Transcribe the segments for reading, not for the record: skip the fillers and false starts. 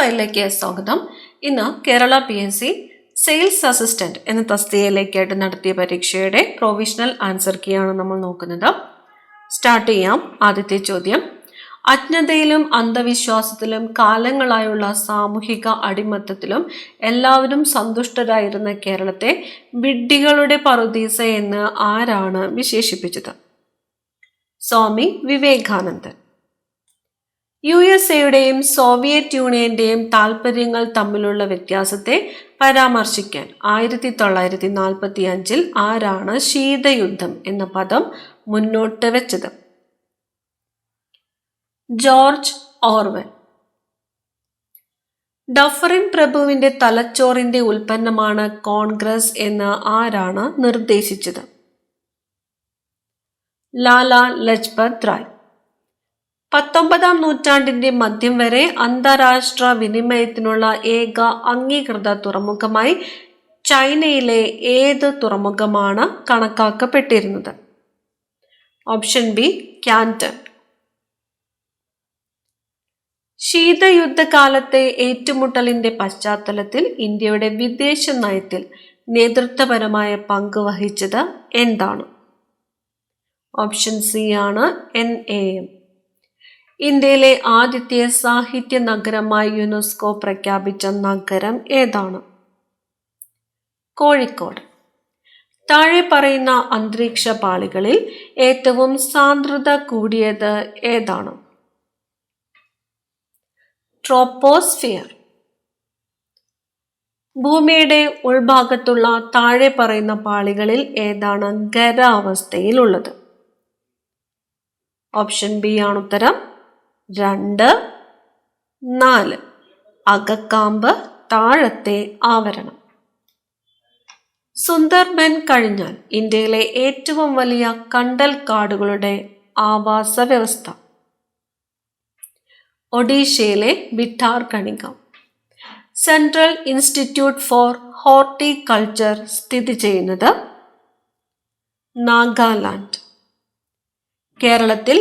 ഫയലിലേക്ക് സ്വാഗതം. ഇന്ന് കേരള PSC സെയിൽസ് അസിസ്റ്റന്റ് എന്ന തസ്തികയിലേക്കായിട്ട് നടത്തിയ പരീക്ഷയുടെ പ്രൊവിഷണൽ ആൻസർ കീയാണ് നമ്മൾ നോക്കുന്നത്. സ്റ്റാർട്ട് ചെയ്യാം. ആദ്യത്തെ ചോദ്യം: അജ്ഞതയിലും അന്ധവിശ്വാസത്തിലും കാലങ്ങളായുള്ള സാമൂഹിക അടിമത്തത്തിലും എല്ലാവരും സന്തുഷ്ടരായിരുന്ന കേരളത്തെ വിഡ്ഢികളുടെ പറുദീസ എന്ന് ആരാണ് വിശേഷിപ്പിച്ചത്? സ്വാമി വിവേകാനന്ദൻ. USA-യുടെയും സോവിയറ്റ് യൂണിയന്റെയും താൽപര്യങ്ങൾ തമ്മിലുള്ള വ്യത്യാസത്തെ പരാമർശിക്കാൻ 1945 ആരാണ് ശീതയുദ്ധം എന്ന പദം മുന്നോട്ട് വെച്ചത്? George Orwell. ഡഫറിൻ പ്രഭുവിന്റെ തലച്ചോറിന്റെ ഉൽപ്പന്നമാണ് കോൺഗ്രസ് എന്ന് ആരാണ് നിർദ്ദേശിച്ചത്? ലാലാ ലജ്പത് റായ്. 19-ാം നൂറ്റാണ്ടിന്റെ മധ്യം വരെ അന്താരാഷ്ട്ര വിനിമയത്തിനുള്ള ഏക അംഗീകൃത തുറമുഖമായി ചൈനയിലെ ഏത് തുറമുഖമാണ് കണക്കാക്കപ്പെട്ടിരുന്നത്? Option B, ക്യാൻറ്റൺ. ശീതയുദ്ധകാലത്തെ ഏറ്റുമുട്ടലിന്റെ പശ്ചാത്തലത്തിൽ ഇന്ത്യയുടെ വിദേശ നയത്തിൽ നേതൃത്വപരമായ പങ്ക് വഹിച്ചത് എന്താണ്? ഓപ്ഷൻ സി ആണ് NAM. ഇന്ത്യയിലെ ആദ്യത്തെ സാഹിത്യ നഗരമായി യുനെസ്കോ പ്രഖ്യാപിച്ച നഗരം ഏതാണ്? കോഴിക്കോട്. താഴെ പറയുന്ന അന്തരീക്ഷ പാളികളിൽ ഏറ്റവും സാന്ദ്രത കൂടിയത് ഏതാണ്? ട്രോപ്പോസ്ഫിയർ. ഭൂമിയുടെ ഉൾഭാഗത്തുള്ള താഴെ പറയുന്ന പാളികളിൽ ഏതാണ് ഖരാവസ്ഥയിലുള്ളത്? ഓപ്ഷൻ ബി ആണ് ഉത്തരം. 2, 4. അകക്കാമ്പ്, താഴത്തെ ആവരണം. സുന്ദർബൻ കഴിഞ്ഞാൽ ഇന്ത്യയിലെ ഏറ്റവും വലിയ കണ്ടൽ കാടുകളുടെ ആവാസ വ്യവസ്ഥ? ഒഡീഷയിലെ ബിട്ടാർ കണിക. സെൻട്രൽ ഇൻസ്റ്റിറ്റ്യൂട്ട് ഫോർ ഹോർട്ടികൾച്ചർ സ്ഥിതി ചെയ്യുന്നത്? നാഗാലാൻഡ്. കേരളത്തിൽ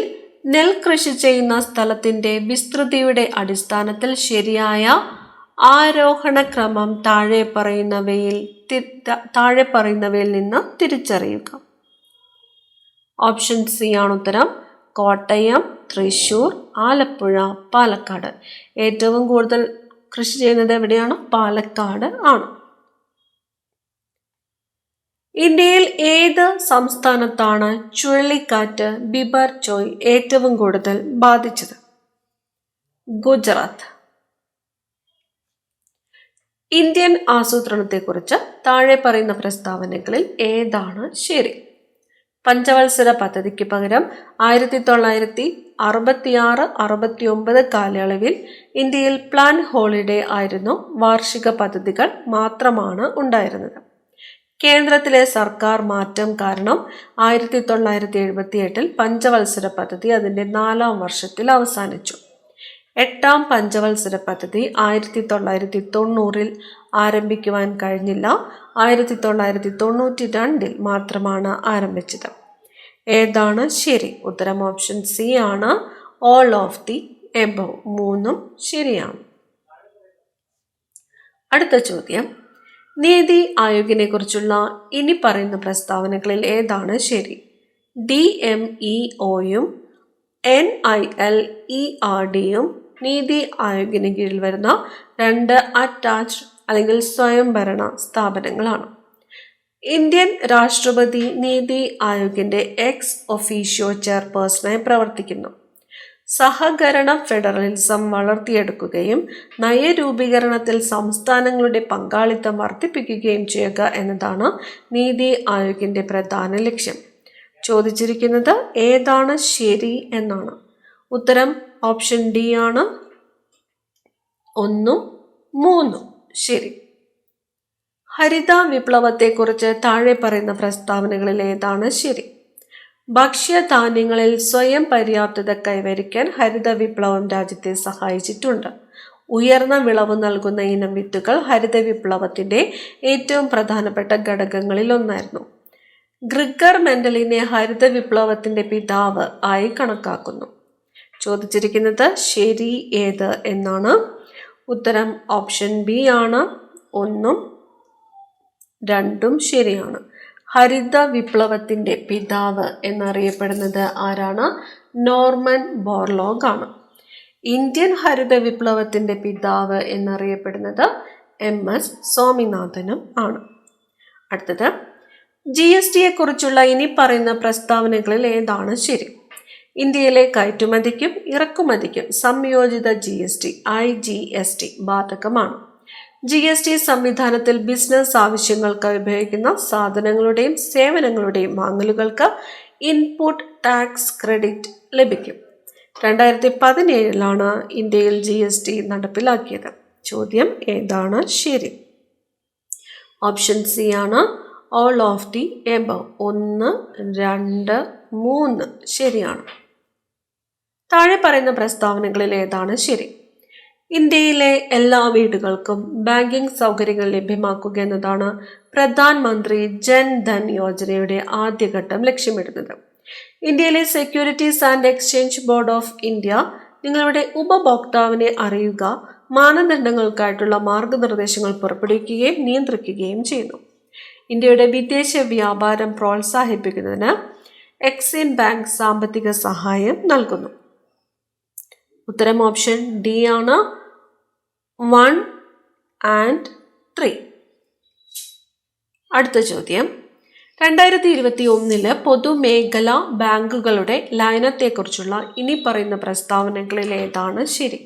നെൽകൃഷി ചെയ്യുന്ന സ്ഥലത്തിന്റെ വിസ്തൃതിയുടെ അടിസ്ഥാനത്തിൽ ശരിയായ ആരോഹണക്രമം താഴെ പറയുന്നവയിൽ നിന്ന് തിരിച്ചറിയുക. ഓപ്ഷൻ സി ആണ് ഉത്തരം. കോട്ടയം, തൃശൂർ, ആലപ്പുഴ, പാലക്കാട്. ഏറ്റവും കൂടുതൽ കൃഷി ചെയ്യുന്നത് എവിടെയാണ്? പാലക്കാട് ആണ്. ഇന്ത്യയിൽ ഏത് സംസ്ഥാനത്താണ് ചുഴലിക്കാറ്റ് ബിപർജോയ് ഏറ്റവും കൂടുതൽ ബാധിച്ചത്? ഗുജറാത്ത്. ഇന്ത്യൻ ആസൂത്രണത്തെക്കുറിച്ച് താഴെ പറയുന്ന പ്രസ്താവനകളിൽ ഏതാണ് ശരി? പഞ്ചവത്സര പദ്ധതിക്ക് പകരം 1966-69 കാലയളവിൽ ഇന്ത്യയിൽ പ്ലാൻ ഹോളിഡേ ആയിരുന്നു. വാർഷിക പദ്ധതികൾ മാത്രമാണ് ഉണ്ടായിരുന്നത്. കേന്ദ്രത്തിലെ സർക്കാർ മാറ്റം കാരണം 1978 പഞ്ചവത്സര പദ്ധതി അതിൻ്റെ 4-ാം വർഷത്തിൽ അവസാനിച്ചു. 8-ാം പഞ്ചവത്സര പദ്ധതി 1990 ആരംഭിക്കുവാൻ കഴിഞ്ഞില്ല. 1992 മാത്രമാണ് ആരംഭിച്ചത്. ഏതാണ് ശരി? ഉത്തരം ഓപ്ഷൻ സി ആണ്. All of the above. 3 ശരിയാണ്. അടുത്ത ചോദ്യം: നീതി ആയോഗിനെ കുറിച്ചുള്ള ഇനി പറയുന്ന പ്രസ്താവനകളിൽ ഏതാണ് ശരി? DMEOയും NILERDയും നീതി ആയോഗിന് കീഴിൽ വരുന്ന 2 അറ്റാച്ച്ഡ് അല്ലെങ്കിൽ സ്വയംഭരണ സ്ഥാപനങ്ങളാണ്. ഇന്ത്യൻ രാഷ്ട്രപതി നീതി ആയോഗിന്റെ എക്സ് ഒഫീഷ്യോ ചെയർപേഴ്സണായി പ്രവർത്തിക്കുന്നു. സഹകരണ ഫെഡറലിസം വളർത്തിയെടുക്കുകയും നയരൂപീകരണത്തിൽ സംസ്ഥാനങ്ങളുടെ പങ്കാളിത്തം വർദ്ധിപ്പിക്കുകയും ചെയ്യുക എന്നതാണ് നീതി ആയോഗിന്റെ പ്രധാന ലക്ഷ്യം. ചോദിച്ചിരിക്കുന്നത് ഏതാണ് ശരി എന്നാണ്. ഉത്തരം ഓപ്ഷൻ ഡി ആണ്. 1, 3 ശരി. ഹരിത വിപ്ലവത്തെക്കുറിച്ച് താഴെ പറയുന്ന പ്രസ്താവനകളിൽ ഏതാണ് ശരി? ഭക്ഷ്യധാന്യങ്ങളിൽ സ്വയം പര്യാപ്തത കൈവരിക്കാൻ ഹരിത വിപ്ലവം രാജ്യത്തെ സഹായിച്ചിട്ടുണ്ട്. ഉയർന്ന വിളവ് നൽകുന്ന ഇനം വിത്തുകൾ ഹരിത വിപ്ലവത്തിന്റെ ഏറ്റവും പ്രധാനപ്പെട്ട ഘടകങ്ങളിൽ ഒന്നായിരുന്നു. ഗ്രിഗർ മെന്റലിനെ ഹരിത വിപ്ലവത്തിന്റെ പിതാവ് ആയി കണക്കാക്കുന്നു. ചോദിച്ചിരിക്കുന്നത് ശരി ഏത് എന്നാണ്. ഉത്തരം ഓപ്ഷൻ ബി ആണ്. 1ഉം 2ഉം ശരിയാണ്. ഹരിത വിപ്ലവത്തിന്റെ പിതാവ് എന്നറിയപ്പെടുന്നത് ആരാണ്? നോർമൻ ബോർലോഗ് ആണ്. ഇന്ത്യൻ ഹരിത വിപ്ലവത്തിന്റെ പിതാവ് എന്നറിയപ്പെടുന്നത് MS സ്വാമിനാഥനും ആണ്. അടുത്തത്, GST കുറിച്ചുള്ള ഇനി പറയുന്ന പ്രസ്താവനകളിൽ ഏതാണ് ശരി? ഇന്ത്യയിലെ കയറ്റുമതിക്കും ഇറക്കുമതിക്കും സംയോജിത GST IGST ബാധകമാണ്. GST സംവിധാനത്തിൽ ബിസിനസ് ആവശ്യങ്ങൾക്കായി ഉപയോഗിക്കുന്ന സാധനങ്ങളുടെയും സേവനങ്ങളുടെയും വാങ്ങലുകൾക്ക് ഇൻപുട്ട് ടാക്സ് ക്രെഡിറ്റ് ലഭിക്കും. 2017 ഇന്ത്യയിൽ GST നടപ്പിലാക്കിയത്. ചോദ്യം ഏതാണ് ശരി? ഓപ്ഷൻ സി ആണ്. All of the above. 1, 2, 3 ശരിയാണ്. താഴെ പറയുന്ന പ്രസ്താവനകളിൽ ഏതാണ് ശരി? ഇന്ത്യയിലെ എല്ലാ വീടുകൾക്കും ബാങ്കിംഗ് സൗകര്യങ്ങൾ ലഭ്യമാക്കുക എന്നതാണ് പ്രധാനമന്ത്രി ജൻ ധൻ യോജനയുടെ ആദ്യഘട്ടം ലക്ഷ്യമിടുന്നത്. ഇന്ത്യയിലെ securities and exchange board of India നിങ്ങളുടെ ഉപഭോക്താവിനെ അറിയുക, മാനദണ്ഡങ്ങൾക്കായിട്ടുള്ള മാർഗനിർദ്ദേശങ്ങൾ പുറപ്പെടുവിക്കുകയും നിയന്ത്രിക്കുകയും ചെയ്യുന്നു. ഇന്ത്യയുടെ വിദേശ വ്യാപാരം പ്രോത്സാഹിപ്പിക്കുന്നതിന് എക്സിം ബാങ്ക് സാമ്പത്തിക സഹായം നൽകുന്നു. ഉത്തരം ഓപ്ഷൻ ഡി ആണ്. 1 and 3. അടുത്ത ചോദ്യം, 2021 പൊതുമേഖലാ ബാങ്കുകളുടെ ലയനത്തെക്കുറിച്ചുള്ള ഇനി പറയുന്ന പ്രസ്താവനകളിൽ ഏതാണ് ശരി?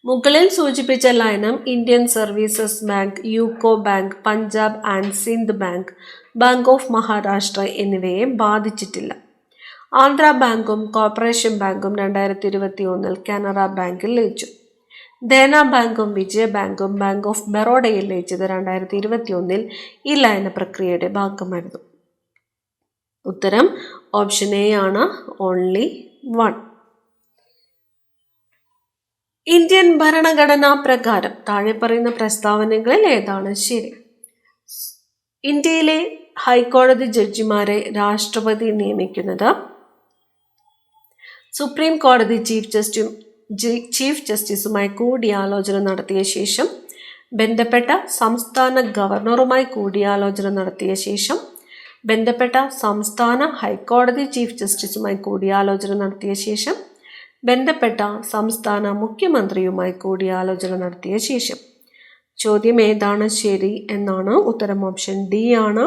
മുകളിൽ സൂചിപ്പിച്ച ലയനം Indian services bank, UCO bank, Punjab and Sindh bank, bank of Maharashtra എന്നിവയെ ബാധിച്ചിട്ടില്ല. ആന്ധ്ര ബാങ്കും കോർപ്പറേഷൻ ബാങ്കും 2021 കാനറ ബാങ്കിൽ ലയിച്ചു. ദേന ബാങ്കും വിജയ ബാങ്കും ബാങ്ക് ഓഫ് ബറോഡയിൽ ലയിച്ചത് 2021 ഈ ലയന പ്രക്രിയയുടെ ഭാഗമായിരുന്നു. ഉത്തരം ഓപ്ഷൻ എ ആണ്. ഓൺലി 1. ഇന്ത്യൻ ഭരണഘടനാ പ്രകാരം താഴെ പറയുന്ന പ്രസ്താവനകളിൽ ഏതാണ് ശരി? ഇന്ത്യയിലെ ഹൈക്കോടതി ജഡ്ജിമാരെ രാഷ്ട്രപതി നിയമിക്കുന്നത് സുപ്രീം കോടതി ചീഫ് ജസ്റ്റിസുമായി കൂടിയാലോചന നടത്തിയ ശേഷം, ബന്ധപ്പെട്ട സംസ്ഥാന ഗവർണറുമായി കൂടിയാലോചന നടത്തിയ ശേഷം, ബന്ധപ്പെട്ട സംസ്ഥാന ഹൈക്കോടതി ചീഫ് ജസ്റ്റിസുമായി കൂടിയാലോചന നടത്തിയ ശേഷം, ബന്ധപ്പെട്ട സംസ്ഥാന മുഖ്യമന്ത്രിയുമായി കൂടിയാലോചന നടത്തിയ ശേഷം. ചോദ്യം ഏതാണ് ശരി എന്നാണ്. ഉത്തരം ഓപ്ഷൻ ഡി ആണ്.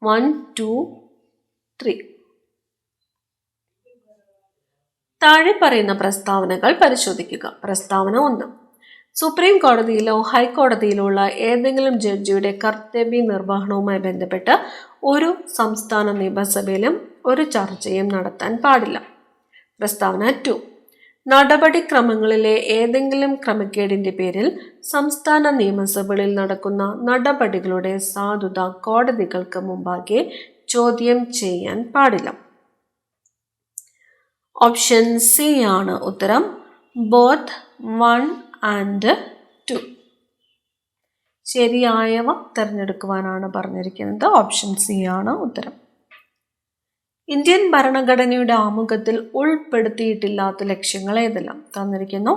1, 2, 3. താഴെ പറയുന്ന പ്രസ്താവനകൾ പരിശോധിക്കുക. പ്രസ്താവന 1. സുപ്രീം കോടതിയിലോ ഹൈക്കോടതിയിലോ ഉള്ള ഏതെങ്കിലും ജഡ്ജിയുടെ കർത്തവ്യ നിർവഹണവുമായി ബന്ധപ്പെട്ട് ഒരു സംസ്ഥാന നിയമസഭയിലും ഒരു ചർച്ചയും നടത്താൻ പാടില്ല. പ്രസ്താവന 2. നടപടിക്രമങ്ങളിലെ ഏതെങ്കിലും ക്രമക്കേടിന്റെ പേരിൽ സംസ്ഥാന നിയമസഭകളിൽ നടക്കുന്ന നടപടികളുടെ സാധുത കോടതികൾക്ക് മുമ്പാകെ ചോദ്യം ചെയ്യാൻ പാടില്ല. ഓപ്ഷൻ സി ആണ് ഉത്തരം. ബോത്ത് 1 and 2 ശരിയായവ തിരഞ്ഞെടുക്കുവാനാണ് പറഞ്ഞിരിക്കുന്നത്. ഓപ്ഷൻ സി ആണ് ഉത്തരം. ഇന്ത്യൻ ഭരണഘടനയുടെ ആമുഖത്തിൽ ഉൾപ്പെടുത്തിയിട്ടില്ലാത്ത ലക്ഷ്യങ്ങൾ ഏതെല്ലാം തന്നിരിക്കുന്നു?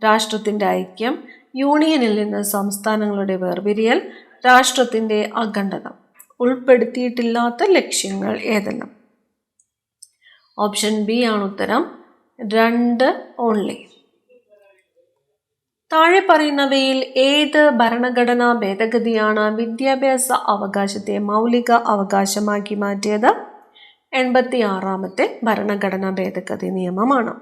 രാഷ്ട്രത്തിന്റെ ഐക്യം, യൂണിയനിൽ നിന്ന് സംസ്ഥാനങ്ങളുടെ വേർപിരിയൽ, രാഷ്ട്രത്തിന്റെ അഖണ്ഡത. ഉൾപ്പെടുത്തിയിട്ടില്ലാത്ത ലക്ഷ്യങ്ങൾ ഏതെല്ലാം? ഓപ്ഷൻ ബി ആണ് ഉത്തരം. 2 ഓൺലി. താഴെ പറയുന്നവയിൽ ഏത് ഭരണഘടനാ ഭേദഗതിയാണ് വിദ്യാഭ്യാസ അവകാശത്തെ മൗലിക അവകാശമാക്കി മാറ്റിയത്? 86ാമത്തെ ഭരണഘടനാ ഭേദഗതി നിയമമാണ്.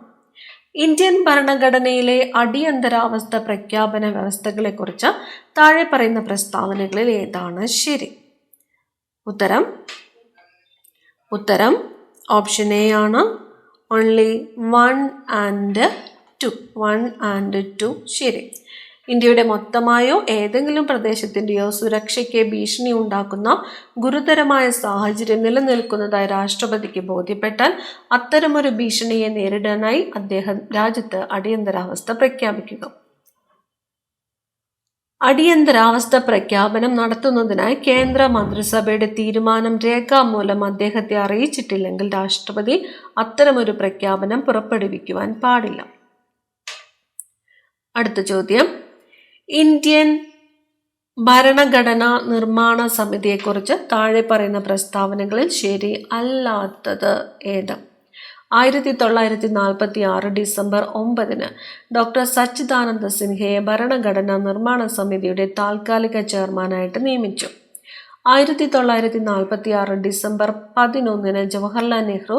ഇന്ത്യൻ ഭരണഘടനയിലെ അടിയന്തരാവസ്ഥ പ്രഖ്യാപന വ്യവസ്ഥകളെക്കുറിച്ച് താഴെ പറയുന്ന പ്രസ്താവനകളിൽ ഏതാണ് ശരി? ഉത്തരം ഓപ്ഷൻ എ ആണ്. ഓൺലി 1 and 2 ശരി. ഇന്ത്യയുടെ മൊത്തമായോ ഏതെങ്കിലും പ്രദേശത്തിൻ്റെയോ സുരക്ഷയ്ക്ക് ഭീഷണി ഉണ്ടാക്കുന്ന ഗുരുതരമായ സാഹചര്യം നിലനിൽക്കുന്നതായി രാഷ്ട്രപതിക്ക് ബോധ്യപ്പെട്ടാൽ അത്തരമൊരു ഭീഷണിയെ നേരിടാനായി അദ്ദേഹം രാജ്യത്ത് അടിയന്തരാവസ്ഥ പ്രഖ്യാപിക്കുക. അടിയന്തരാവസ്ഥ പ്രഖ്യാപനം നടത്തുന്നതിനായി കേന്ദ്ര മന്ത്രിസഭയുടെ തീരുമാനം രേഖാമൂലം അദ്ദേഹത്തെ അറിയിച്ചിട്ടില്ലെങ്കിൽ രാഷ്ട്രപതി അത്തരമൊരു പ്രഖ്യാപനം പുറപ്പെടുവിക്കുവാൻ പാടില്ല. അടുത്ത ചോദ്യം, ഇന്ത്യൻ ഭരണഘടനാ നിർമ്മാണ സമിതിയെക്കുറിച്ച് താഴെ പറയുന്ന പ്രസ്താവനകളിൽ ശരി അല്ലാത്തത് ഏത്? 1946 ഡിസംബർ 9 ഡോക്ടർ സച്ചിദാനന്ദ സിൻഹയെ ഭരണഘടനാ നിർമ്മാണ സമിതിയുടെ താൽക്കാലിക ചെയർമാനായിട്ട് നിയമിച്ചു. 1946 ഡിസംബർ 11 ജവഹർലാൽ നെഹ്റു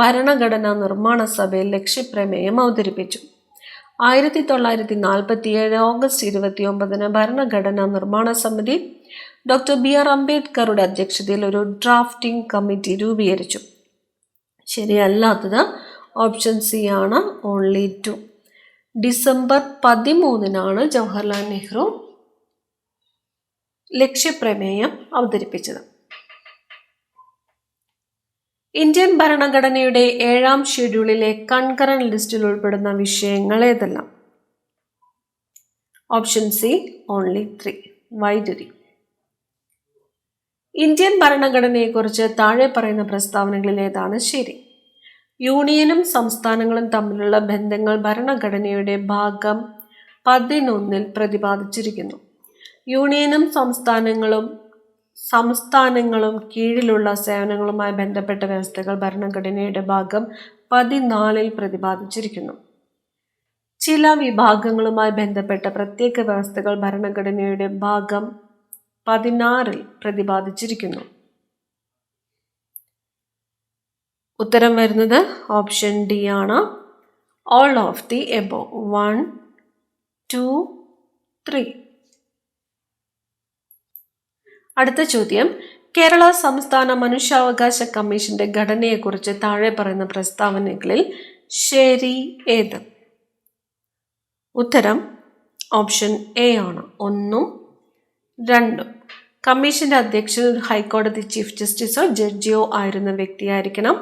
ഭരണഘടനാ നിർമ്മാണ സഭയിൽ ലക്ഷ്യപ്രമേയം അവതരിപ്പിച്ചു. 1947 ഓഗസ്റ്റ് 29 ഭരണഘടനാ നിർമ്മാണ സമിതി ഡോക്ടർ BR അംബേദ്കറുടെ അധ്യക്ഷതയിൽ ഒരു ഡ്രാഫ്റ്റിംഗ് കമ്മിറ്റി രൂപീകരിച്ചു. ശരിയല്ലാത്തത് ഓപ്ഷൻ സി ആണ്, ഓൺലി 2. ഡിസംബർ 13 ജവഹർലാൽ നെഹ്റു ലക്ഷ്യപ്രമേയം അവതരിപ്പിച്ചത്. ഇന്ത്യൻ ഭരണഘടനയുടെ 7ാം ഷെഡ്യൂളിലെ കൺകറന്റ് ലിസ്റ്റിൽ ഉൾപ്പെടുന്ന വിഷയങ്ങൾ ഏതെല്ലാം? Option C, only 3. വൈദ്യുതി. ഇന്ത്യൻ ഭരണഘടനയെക്കുറിച്ച് താഴെ പറയുന്ന പ്രസ്താവനകളിൽ ഏതാണ് ശരി? യൂണിയനും സംസ്ഥാനങ്ങളും തമ്മിലുള്ള ബന്ധങ്ങൾ ഭരണഘടനയുടെ ഭാഗം 11 പ്രതിപാദിച്ചിരിക്കുന്നു. യൂണിയനും സംസ്ഥാനങ്ങളും കീഴിലുള്ള സേവനങ്ങളുമായി ബന്ധപ്പെട്ട വ്യവസ്ഥകൾ ഭരണഘടനയുടെ ഭാഗം 14 പ്രതിപാദിച്ചിരിക്കുന്നു. ചില വിഭാഗങ്ങളുമായി ബന്ധപ്പെട്ട പ്രത്യേക വ്യവസ്ഥകൾ ഭരണഘടനയുടെ ഭാഗം 16 പ്രതിപാദിച്ചിരിക്കുന്നു. ഉത്തരം വരുന്നത് ഓപ്ഷൻ ഡി ആണ്, ഓൾ ഓഫ് ദി എബോവ്. 1, 2, 3. അടുത്ത ചോദ്യം, കേരള സംസ്ഥാന മനുഷ്യാവകാശ കമ്മീഷന്റെ ഘടനയെക്കുറിച്ച് താഴെ പറയുന്ന പ്രസ്താവനകളിൽ ശരി ഏത്? ഉത്തരം ഓപ്ഷൻ എ ആണ്, 1ഉം 2ഉം. കമ്മീഷന്റെ അധ്യക്ഷൻ ഒരു ഹൈക്കോടതി ചീഫ് ജസ്റ്റിസോ ജഡ്ജിയോ ആയിരുന്ന വ്യക്തിയായിരിക്കണം.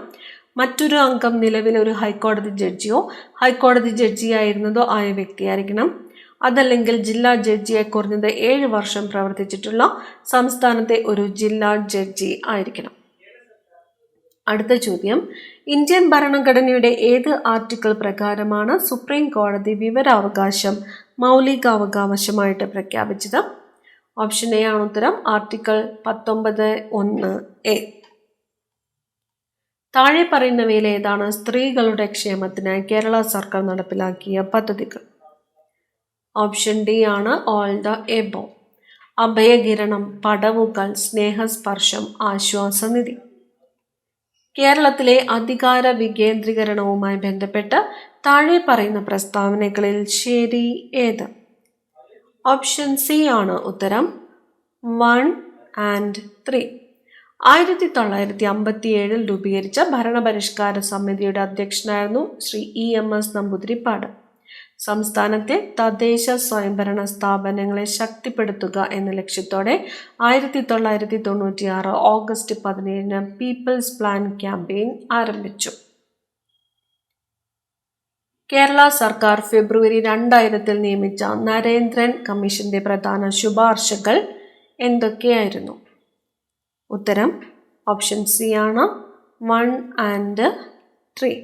മറ്റൊരു അംഗം നിലവിലെ ഒരു ഹൈക്കോടതി ജഡ്ജിയോ ഹൈക്കോടതി ജഡ്ജിയായിരുന്നതോ ആയ വ്യക്തിയായിരിക്കണം. അതല്ലെങ്കിൽ ജില്ലാ ജഡ്ജിയെ കുറഞ്ഞത് 7 വർഷം പ്രവർത്തിച്ചിട്ടുള്ള സംസ്ഥാനത്തെ ഒരു ജില്ലാ ജഡ്ജി ആയിരിക്കണം. അടുത്ത ചോദ്യം, ഇന്ത്യൻ ഭരണഘടനയുടെ ഏത് ആർട്ടിക്കിൾ പ്രകാരമാണ് സുപ്രീം കോടതി വിവരാവകാശം മൗലികാവകാശമായിട്ട് പ്രഖ്യാപിച്ചത്? ഓപ്ഷൻ എ ആണ് ഉത്തരം, ആർട്ടിക്കിൾ 19(1)(a). താഴെ പറയുന്നവയിൽ ഏതാണ് സ്ത്രീകളുടെ ക്ഷേമത്തിനായി കേരള സർക്കാർ നടപ്പിലാക്കിയ പദ്ധതികൾ? ഓപ്ഷൻ ഡി ആണ്, ഓൾ ദ എബോവ്. അഭയകിരണം, പടവുകൾ, സ്നേഹസ്പർശം, ആശ്വാസനിധി. കേരളത്തിലെ അധികാര വികേന്ദ്രീകരണവുമായി ബന്ധപ്പെട്ട് താഴെ പറയുന്ന പ്രസ്താവനകളിൽ ശരി ഏത്? ഓപ്ഷൻ സി ആണ് ഉത്തരം, 1 and 3. 1957 രൂപീകരിച്ച ഭരണപരിഷ്കാര സമിതിയുടെ അധ്യക്ഷനായിരുന്നു ശ്രീ EMS നമ്പൂതിരിപ്പാട്. സംസ്ഥാനത്തെ തദ്ദേശ സ്വയംഭരണ സ്ഥാപനങ്ങളെ ശക്തിപ്പെടുത്തുക എന്ന ലക്ഷ്യത്തോടെ 1996 ഓഗസ്റ്റ് 17 പീപ്പിൾസ് പ്ലാൻ ക്യാമ്പയിൻ ആരംഭിച്ചു. കേരള സർക്കാർ ഫെബ്രുവരി 2000 നിയമിച്ച നരേന്ദ്രൻ കമ്മീഷന്റെ പ്രധാന ശുപാർശകൾ എന്തൊക്കെയായിരുന്നു? ഉത്തരം ഓപ്ഷൻ സി ആണ്, 1 and 3.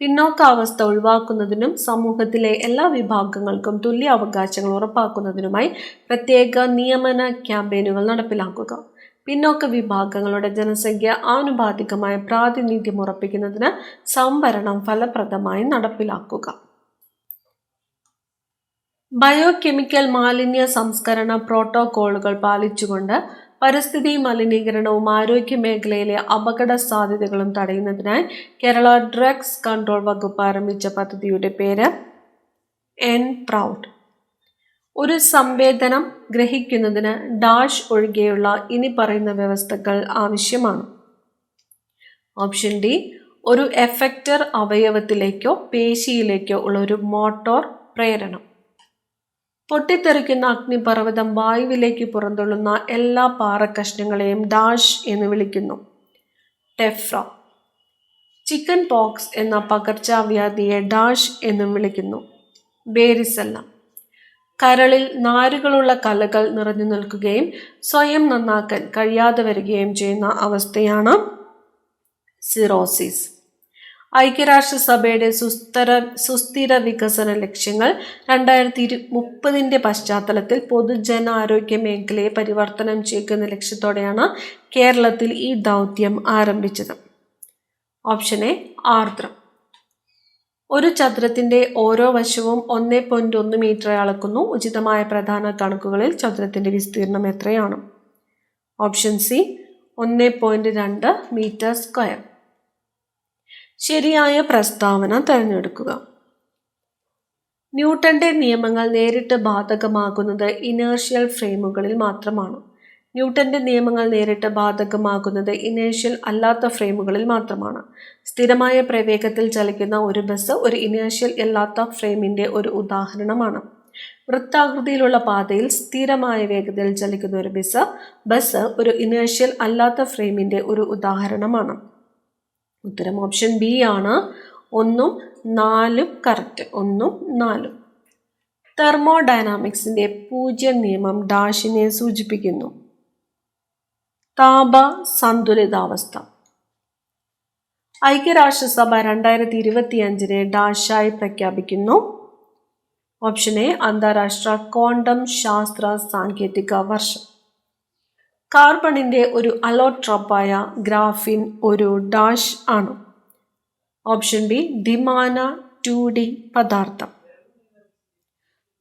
പിന്നോക്കാവസ്ഥ ഒഴിവാക്കുന്നതിനും സമൂഹത്തിലെ എല്ലാ വിഭാഗങ്ങൾക്കും തുല്യ അവകാശങ്ങൾ ഉറപ്പാക്കുന്നതിനുമായി പ്രത്യേക നിയമന ക്യാമ്പയിനുകൾ നടപ്പിലാക്കുക. പിന്നോക്ക വിഭാഗങ്ങളുടെ ജനസംഖ്യ ആനുപാതികമായ പ്രാതിനിധ്യം ഉറപ്പിക്കുന്നതിന് സംവരണം ഫലപ്രദമായി നടപ്പിലാക്കുക. ബയോകെമിക്കൽ മാലിന്യ സംസ്കരണ പ്രോട്ടോകോളുകൾ പാലിച്ചുകൊണ്ട് പരിസ്ഥിതി മലിനീകരണവും ആരോഗ്യ മേഖലയിലെ അപകട സാധ്യതകളും തടയുന്നതിനായി കേരള ഡ്രഗ്സ് കൺട്രോൾ വകുപ്പ് ആരംഭിച്ച പദ്ധതിയുടെ പേര് N-PROUD. ഒരു സംവേദനം ഗ്രഹിക്കുന്നതിന് ഡാഷ് ഒഴികെയുള്ള ഇനി പറയുന്ന വ്യവസ്ഥകൾ ആവശ്യമാണ്. ഓപ്ഷൻ ഡി, ഒരു എഫക്റ്റർ അവയവത്തിലേക്കോ പേശിയിലേക്കോ ഉള്ള ഒരു മോട്ടോർ പ്രേരണം. പൊട്ടിത്തെറിക്കുന്ന അഗ്നിപർവ്വതം വായുവിലേക്ക് പുറന്തള്ളുന്ന എല്ലാ പാറക്കഷ്ണങ്ങളെയും ഡാഷ് എന്ന് വിളിക്കുന്നു. ടെഫ്ര. ചിക്കൻ പോക്സ് എന്ന പകർച്ചവ്യാധിയെ ഡാഷ് എന്നും വിളിക്കുന്നു. ബേരിസെല്ല. കരളിൽ നാരുകളുള്ള കലകൾ നിറഞ്ഞു നിൽക്കുകയും സ്വയം നന്നാക്കാൻ കഴിയാതെ വരികയും ചെയ്യുന്ന അവസ്ഥയാണ് സിറോസിസ്. ഐക്യരാഷ്ട്രസഭയുടെ സുസ്ഥിര വികസന ലക്ഷ്യങ്ങൾ 2030 പശ്ചാത്തലത്തിൽ പൊതുജനാരോഗ്യ മേഖലയെ പരിവർത്തനം ചെയ്യുന്ന ലക്ഷ്യത്തോടെയാണ് കേരളത്തിൽ ഈ ദൗത്യം ആരംഭിച്ചത്. Option A Ardram. ഒരു ചതുരത്തിന്റെ ഓരോ വശവും 1.1 മീറ്റർ അളക്കുന്നു. ഉചിതമായ പ്രധാന കണക്കുകളിൽ ചതുരത്തിന്റെ വിസ്തീർണം എത്രയാണ്? Option C 1.2 metre square. ശരിയായ പ്രസ്താവന തിരഞ്ഞെടുക്കുക. ന്യൂട്ടന്റെ നിയമങ്ങൾ നേരിട്ട് ബാധകമാകുന്നത് ഇനേർഷ്യൽ ഫ്രെയിമുകളിൽ മാത്രമാണ്. ന്യൂട്ടന്റെ നിയമങ്ങൾ നേരിട്ട് ബാധകമാകുന്നത് ഇനേർഷ്യൽ അല്ലാത്ത ഫ്രെയിമുകളിൽ മാത്രമാണ്. സ്ഥിരമായ പ്രവേഗത്തിൽ ചലിക്കുന്ന ഒരു ബസ് ഒരു ഇനേർഷ്യൽ അല്ലാത്ത ഫ്രെയിമിന്റെ ഒരു ഉദാഹരണമാണ്. വൃത്താകൃതിയിലുള്ള പാതയിൽ സ്ഥിരമായ വേഗതയിൽ ചലിക്കുന്ന ഒരു ബസ് ഒരു ഇനേർഷ്യൽ അല്ലാത്ത ഫ്രെയിമിന്റെ ഒരു ഉദാഹരണമാണ്. ഉത്തരം ഓപ്ഷൻ ബി ആണ്. 1ഉം 4ഉം കറക്റ്റ്. 1ഉം 4ഉം. തെർമോഡൈനാമിക്സിന്റെ 0 നിയമം ഡാഷിനെ സൂചിപ്പിക്കുന്നു. താപ സന്തുലിതാവസ്ഥ. ഐക്യരാഷ്ട്രസഭ 2025 ഡാഷായി പ്രഖ്യാപിക്കുന്നു. ഓപ്ഷൻ എ അന്താരാഷ്ട്ര ക്വാണ്ടം ശാസ്ത്ര സാങ്കേതിക വർഷം. കാർബണിന്റെ ഒരു അലോട്രോപ്പായ ഗ്രാഫിൻ ഒരു ഡാഷ് ആണ്. ഓപ്ഷൻ ബി ദ്വിമാന 2D പദാർത്ഥം.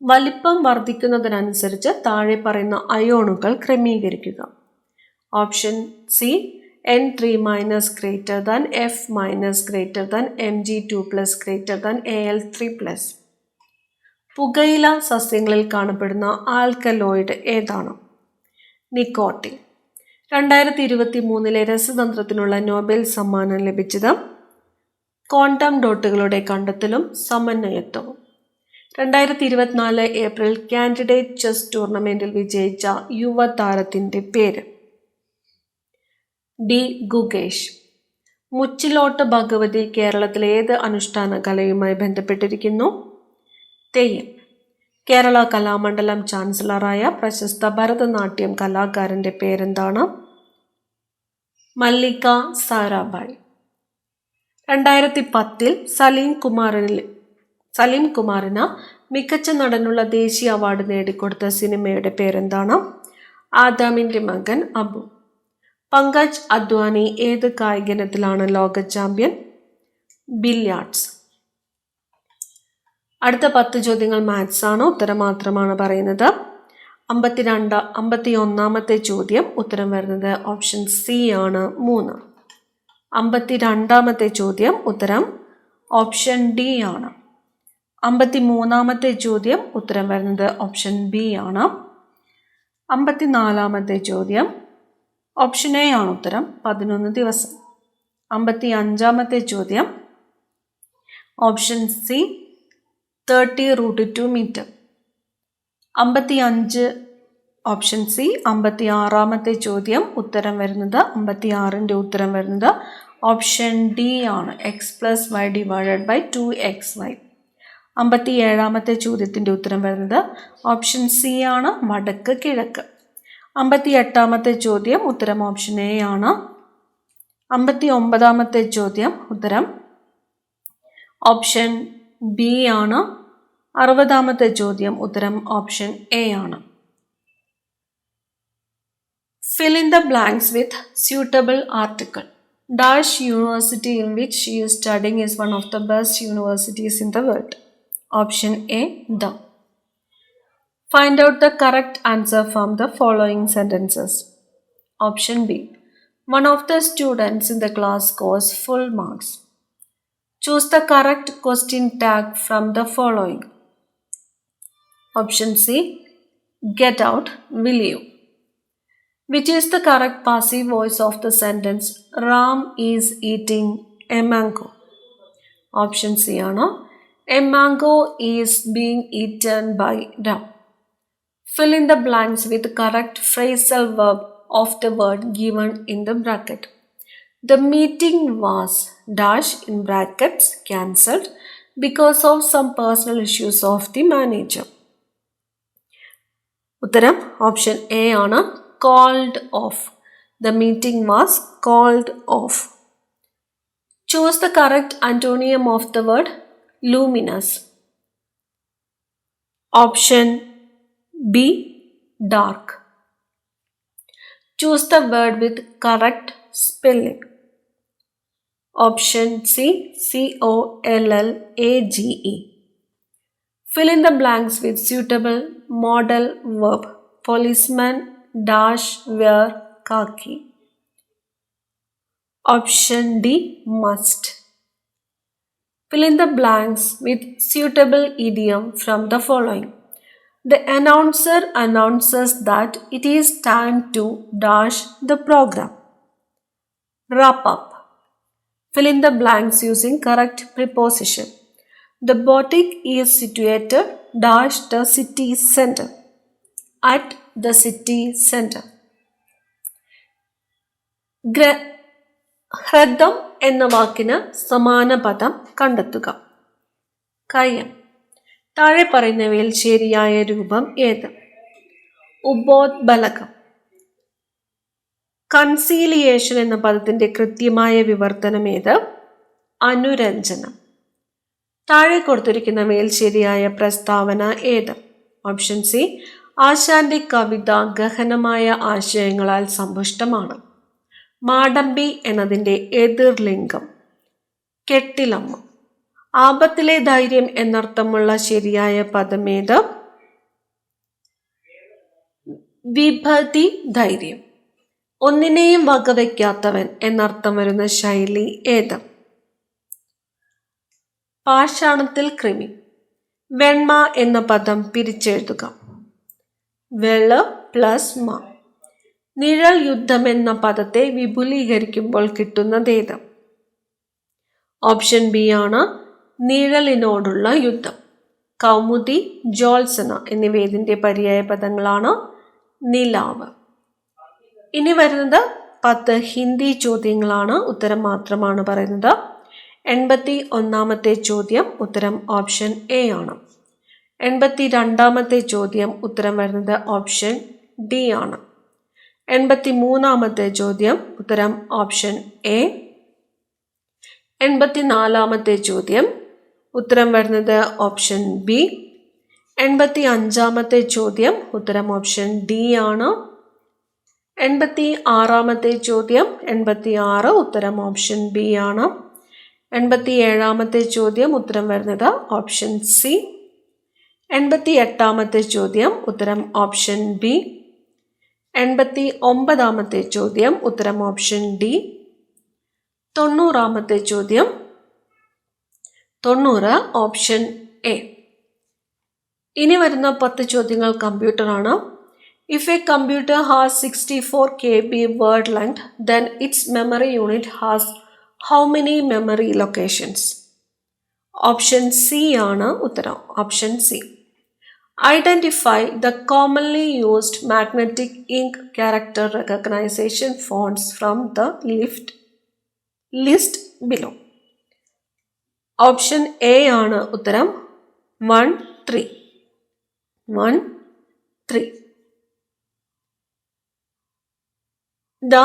വലിപ്പം വർദ്ധിക്കുന്നതിനനുസരിച്ച് താഴെ പറയുന്ന അയോണുകൾ ക്രമീകരിക്കുക. Option C N3- greater than F- greater than Mg2+ greater than Al3+. പുകയില സസ്യങ്ങളിൽ കാണപ്പെടുന്ന ആൽക്കലോയിഡ് ഏതാണ്? നിക്കോട്ടിൻ. 2023 രസതന്ത്രത്തിനുള്ള നോബൽ സമ്മാനം ലഭിച്ചത് ക്വാണ്ടം ഡോട്ടുകളുടെ കണ്ടെത്തലും സമന്വയത്വവും. 2024 ഏപ്രിൽ കാൻഡിഡേറ്റ് ചെസ് ടൂർണമെന്റിൽ വിജയിച്ച യുവതാരത്തിന്റെ പേര്? ഡി ഗുഗേഷ്. മുച്ചിലോട്ട് ഭഗവതി കേരളത്തിലെ ഏത് അനുഷ്ഠാന കലയുമായി ബന്ധപ്പെട്ടിരിക്കുന്നു? തെയ്യം. കേരള കലാമണ്ഡലം ചാൻസലറായ പ്രശസ്ത ഭരതനാട്യം കലാകാരന്റെ പേരെന്താണ്? മല്ലിക സാരാഭായ്. 2010 സലീം കുമാറിന് മികച്ച നടനുള്ള ദേശീയ അവാർഡ് നേടിക്കൊടുത്ത സിനിമയുടെ പേരെന്താണ്? ആദാമിന്റെ മകൻ അബു. പങ്കജ് അദ്വാനി ഏത് കായികയിനത്തിലാണ് ലോക ചാമ്പ്യൻ? ബില്യാർഡ്സ്. അടുത്ത 10 ചോദ്യങ്ങൾ മാത്സ് ആണ്. ഉത്തരം മാത്രമാണ് പറയുന്നത്. 51ാമത്തെ ചോദ്യം ഉത്തരം വരുന്നത് ഓപ്ഷൻ സി ആണ് 3. 52ാമത്തെ ചോദ്യം ഉത്തരം ഓപ്ഷൻ ഡി ആണ്. 53ാമത്തെ ചോദ്യം ഉത്തരം വരുന്നത് ഓപ്ഷൻ ബി ആണ്. 54ാമത്തെ ചോദ്യം ഓപ്ഷൻ എ ആണ് ഉത്തരം 11 ദിവസം. 55ാമത്തെ ചോദ്യം option C 30√2 metre. 55 option C. 56ാമത്തെ ചോദ്യം ഉത്തരം വരുന്നത് 56ന്റെ ഉത്തരം വരുന്നത് ഓപ്ഷൻ ഡി ആണ്. x+y / 2xy. 57ാമത്തെ ചോദ്യത്തിന്റെ ഉത്തരം വരുന്നത് ഓപ്ഷൻ സി ആണ്. വടക്ക് കിഴക്ക്. 58ാമത്തെ ചോദ്യം ഉത്തരം ഓപ്ഷൻ എ ആണ്. 59ാമത്തെ ചോദ്യം ഉത്തരം ഓപ്ഷൻ ബി ആണ്. 60ാമത്തെ ചോദ്യം ഉത്തരം ഓപ്ഷൻ എ ആണ്. Fill in the blanks with suitable article. Dash university in which she is studying is one of the best universities in the world. Option A, the. Find out the correct answer from the following sentences. Option B. One of the students in the class scores full marks. Choose the correct question tag from the following. Option C. Get out, will you? Which is the correct passive voice of the sentence Ram is eating a mango? Option C ആണ്. A mango is being eaten by Ram. Fill in the blanks with correct phrasal verb of the word given in the bracket. The meeting was dash in brackets cancelled because of some personal issues of the manager. ഉത്തരം option A ആണ്. Called off. The meeting was called off. Choose the correct antonym of the word luminous. Option B, dark. Choose the word with correct spelling. Option C, COLLAGE. Fill in the blanks with suitable modal verb. Policeman dash wear khaki. Option D, must. Fill in the blanks with suitable idiom from the following. The announcer announces that it is time to dash the program. Wrap up. Fill in the blanks using correct preposition. The boutique is situated dash the city center. At the city center. ഹ്രദം എന്ന വാക്കിന് സമാന പദം കണ്ടെത്തുക. കയം. താഴെ പറയുന്നവയിൽ ശരിയായ രൂപം ഏത്? ഉപോദ്ബലകം. കൺസീലിയേഷൻ എന്ന പദത്തിന്റെ കൃത്യമായ വിവർത്തനം ഏത്? അനുരഞ്ജനം. താഴെ കൊടുത്തിരിക്കുന്നവയിൽ ശരിയായ പ്രസ്താവന ഏത്? ഓപ്ഷൻ സി, ആശാന്റെ കവിത ഗഹനമായ ആശയങ്ങളാൽ സമ്പുഷ്ടമാണ്. മാടമ്പി എന്നതിൻ്റെ എതിർലിംഗം കെട്ടിലമ്മ. ആപത്തിലെ ധൈര്യം എന്നർത്ഥമുള്ള ശരിയായ പദമേത്? വിഭതി ധൈര്യം. ഒന്നിനെയും വകവയ്ക്കാത്തവൻ എന്നർത്ഥം വരുന്ന ശൈലി ഏത്? പാഷാണത്തിൽ കൃമി. വെണ്മ എന്ന പദം പിരിച്ചെഴുതുക. വെള് പ്ലസ് മ. നിഴൽ യുദ്ധം എന്ന പദത്തെ വിപുലീകരിക്കുമ്പോൾ കിട്ടുന്നതേത്? ഓപ്ഷൻ ബി ആണ് നിഴലിനോടുള്ള യുദ്ധം. കൗമുദി, ജ്യോത്സന എന്നിവ ഇതിൻ്റെ പര്യായ പദങ്ങളാണ്. നിലാവ്. ഇനി വരുന്നത് 10 ഹിന്ദി ചോദ്യങ്ങളാണ്. ഉത്തരം മാത്രമാണ് പറയുന്നത്. 81ാമത്തെ ചോദ്യം ഉത്തരം ഓപ്ഷൻ എ ആണ്. 82ാമത്തെ ചോദ്യം ഉത്തരം വരുന്നത് ഓപ്ഷൻ ഡി ആണ്. 83ാമത്തെ ചോദ്യം ഉത്തരം ഓപ്ഷൻ എ. 84ാമത്തെ ചോദ്യം ഉത്തരം വരുന്നത് ഓപ്ഷൻ ബി. 85ാമത്തെ ചോദ്യം ഉത്തരം ഓപ്ഷൻ ഡി ആണ്. 86ാമത്തെ ചോദ്യം 86 ഉത്തരം ഓപ്ഷൻ ബി ആണ്. 87ാമത്തെ ചോദ്യം ഉത്തരം വരുന്നത് ഓപ്ഷൻ സി. 88ാമത്തെ ചോദ്യം ഉത്തരം ഓപ്ഷൻ ബി. 89ാമത്തെ ചോദ്യം ഉത്തരം ഓപ്ഷൻ ഡി. 90ാമത്തെ ചോദ്യം 90 ഓപ്ഷൻ എ. ഇനി വരുന്ന 10 ചോദ്യങ്ങൾ കമ്പ്യൂട്ടറാണ്. If a computer has 64 KB word length, then its memory unit has how many memory locations? Option C ആണ് ഉത്തരം. Option C. Identify the commonly used magnetic ink character recognition fonts from the list below. Option A ആണ് ഉത്തരം. 1, 3. The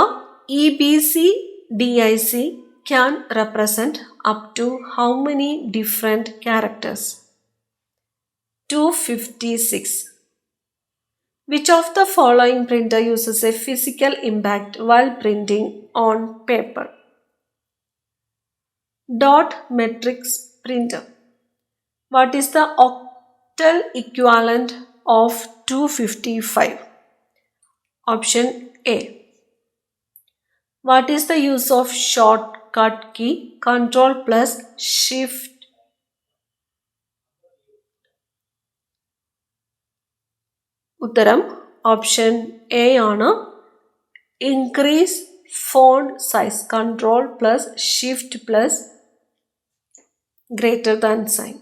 EBCDIC can represent up to how many different characters? 256. Which of the following printer uses a physical impact while printing on paper? Dot matrix printer. What is the octal equivalent of 255? Option A. What is the use of shortcut key Ctrl plus Shift? ഉത്തരം option A ആണ്. Increase font size Ctrl plus Shift plus greater than sign.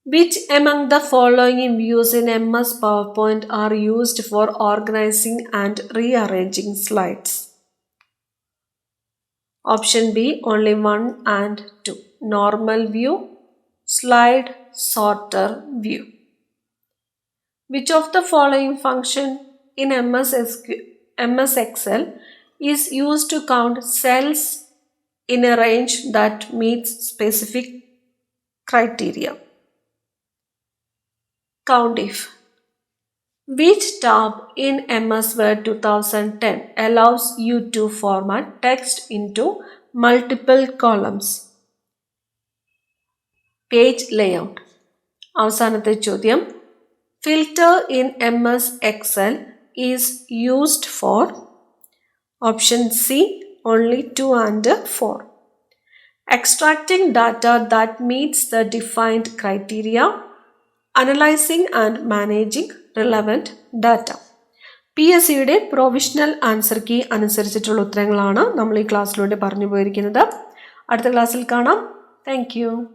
Which among the following views in MS PowerPoint are used for organizing and rearranging slides? Option B, only 1 and 2. Normal view, slide, sorter view. Which of the following function in MS Excel is used to count cells in a range that meets specific criteria? COUNTIF. Which tab in MS Word 2010 allows you to format text into multiple columns? Page layout. അവസാനത്തെ ചോദ്യം, filter in MS Excel is used for? Option C, only 2 and 4. Extracting data that meets the defined criteria. Analyzing and managing relevant data. PSCയുടെ provisional answer key അനുസരിച്ചിട്ടുള്ള ഉത്തരങ്ങളാണ് നമ്മൾ ഈ ക്ലാസ്സിലൂടെ പറഞ്ഞു പോയിരിക്കുന്നത്. അടുത്ത ക്ലാസ്സിൽ കാണാം. Thank you.